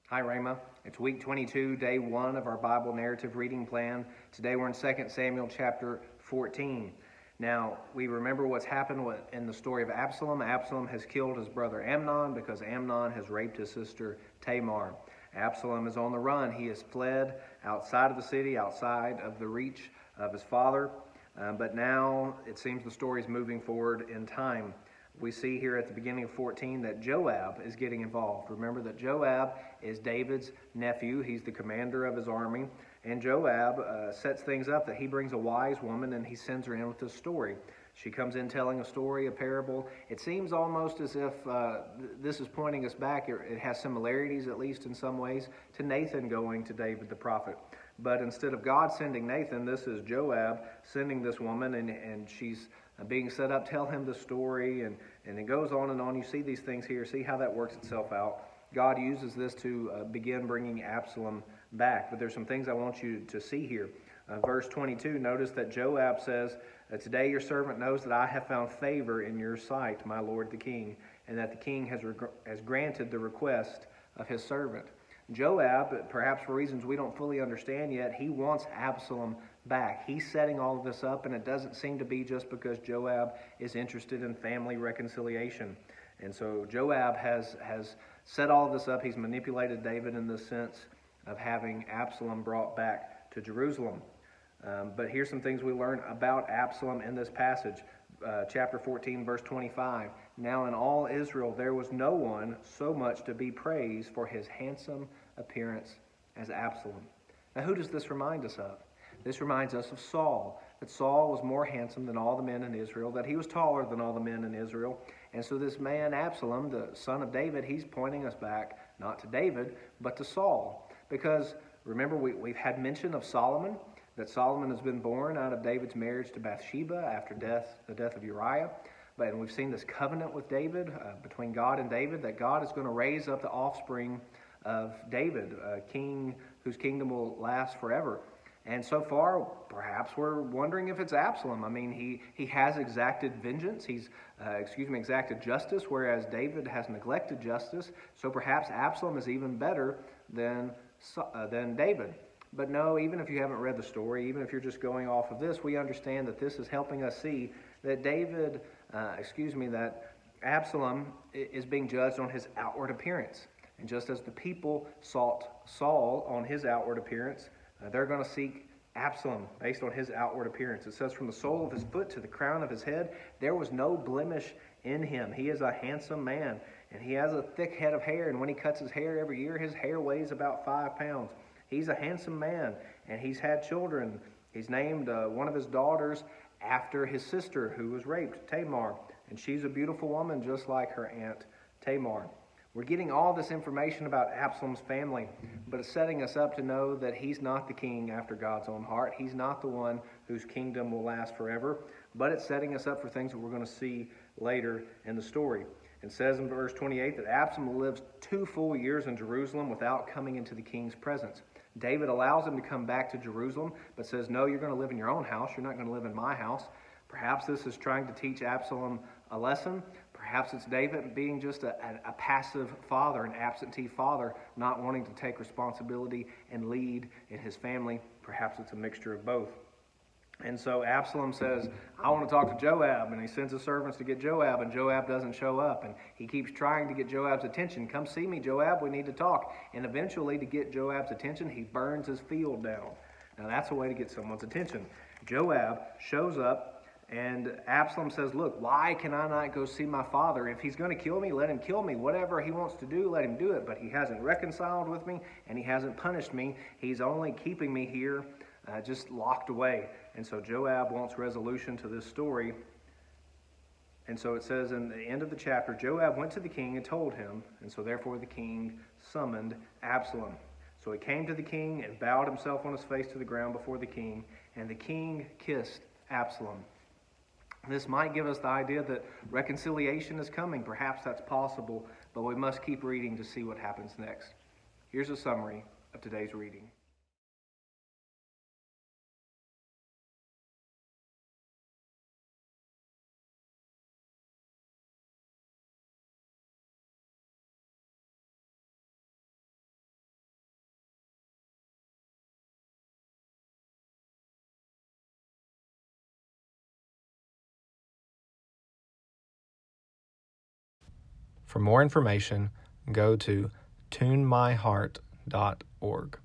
Hi, Rama. It's week 22, day 1 of our Bible narrative reading plan. Today we're in 2 Samuel chapter 14. Now, we remember what's happened in the story of Absalom. Absalom has killed his brother Amnon because Amnon has raped his sister Tamar. Absalom is on the run. He has fled outside of the city, outside of the reach of his father. But now it seems the story is moving forward in time. We see here at the beginning of 14 that Joab is getting involved. Remember that Joab is David's nephew. He's the commander of his army. And Joab sets things up that he brings a wise woman and he sends her in with this story. She comes in telling a story, a parable. It seems almost as if this is pointing us back. It has similarities, at least in some ways, to Nathan going to David the prophet. But instead of God sending Nathan, this is Joab sending this woman, and she's being set up. Tell him the story, and it goes on and on. You see these things here. See how that works itself out. God uses this to begin bringing Absalom back. But there's some things I want you to see here. Verse 22, notice that Joab says, "Today your servant knows that I have found favor in your sight, my lord the king, and that the king has granted the request of his servant." Joab, perhaps for reasons we don't fully understand yet, he wants Absalom back. He's setting all of this up, and it doesn't seem to be just because Joab is interested in family reconciliation. And so Joab has set all of this up. He's manipulated David in the sense of having Absalom brought back to Jerusalem. But here's some things we learn about Absalom in this passage. Chapter 14, verse 25. "Now in all Israel there was no one so much to be praised for his handsome appearance as Absalom." Now who does this remind us of? This reminds us of Saul, that Saul was more handsome than all the men in Israel, that he was taller than all the men in Israel. And so this man Absalom, the son of David, he's pointing us back, not to David, but to Saul. Because remember, we've had mention of Solomon, that Solomon has been born out of David's marriage to Bathsheba after the death of Uriah. And we've seen this covenant with David, between God and David, that God is going to raise up the offspring of David, a king whose kingdom will last forever. And so far, perhaps we're wondering if it's Absalom. I mean, he has exacted vengeance. He's, exacted justice, whereas David has neglected justice. So perhaps Absalom is even better than David. But no, even if you haven't read the story, even if you're just going off of this, we understand that this is helping us see that that Absalom is being judged on his outward appearance. And just as the people sought Saul on his outward appearance, they're going to seek Absalom based on his outward appearance. It says, "From the sole of his foot to the crown of his head, there was no blemish in him." He is a handsome man, and he has a thick head of hair. And when he cuts his hair every year, his hair weighs about 5 pounds. He's a handsome man, and he's had children. He's named one of his daughters after his sister who was raped, Tamar. And she's a beautiful woman just like her aunt Tamar. We're getting all this information about Absalom's family, but it's setting us up to know that he's not the king after God's own heart. He's not the one whose kingdom will last forever, but it's setting us up for things that we're going to see later in the story. It says in verse 28 that Absalom lives 2 full years in Jerusalem without coming into the king's presence. David allows him to come back to Jerusalem, but says, "No, you're going to live in your own house. You're not going to live in my house." Perhaps this is trying to teach Absalom a lesson. Perhaps it's David being just a passive father, an absentee father, not wanting to take responsibility and lead in his family. Perhaps it's a mixture of both. And so Absalom says, "I want to talk to Joab," and he sends his servants to get Joab, and Joab doesn't show up. And he keeps trying to get Joab's attention. "Come see me, Joab, we need to talk." And eventually, to get Joab's attention, he burns his field down. Now that's a way to get someone's attention. Joab shows up, and Absalom says, "Look, why can I not go see my father? If he's going to kill me, let him kill me. Whatever he wants to do, let him do it. But he hasn't reconciled with me, and he hasn't punished me. He's only keeping me here just locked away." And so Joab wants resolution to this story. And so it says in the end of the chapter, Joab went to the king and told him, and so therefore the king summoned Absalom. So he came to the king and bowed himself on his face to the ground before the king, and the king kissed Absalom. This might give us the idea that reconciliation is coming. Perhaps that's possible, but we must keep reading to see what happens next. Here's a summary of today's reading. For more information, go to tunemyheart.org.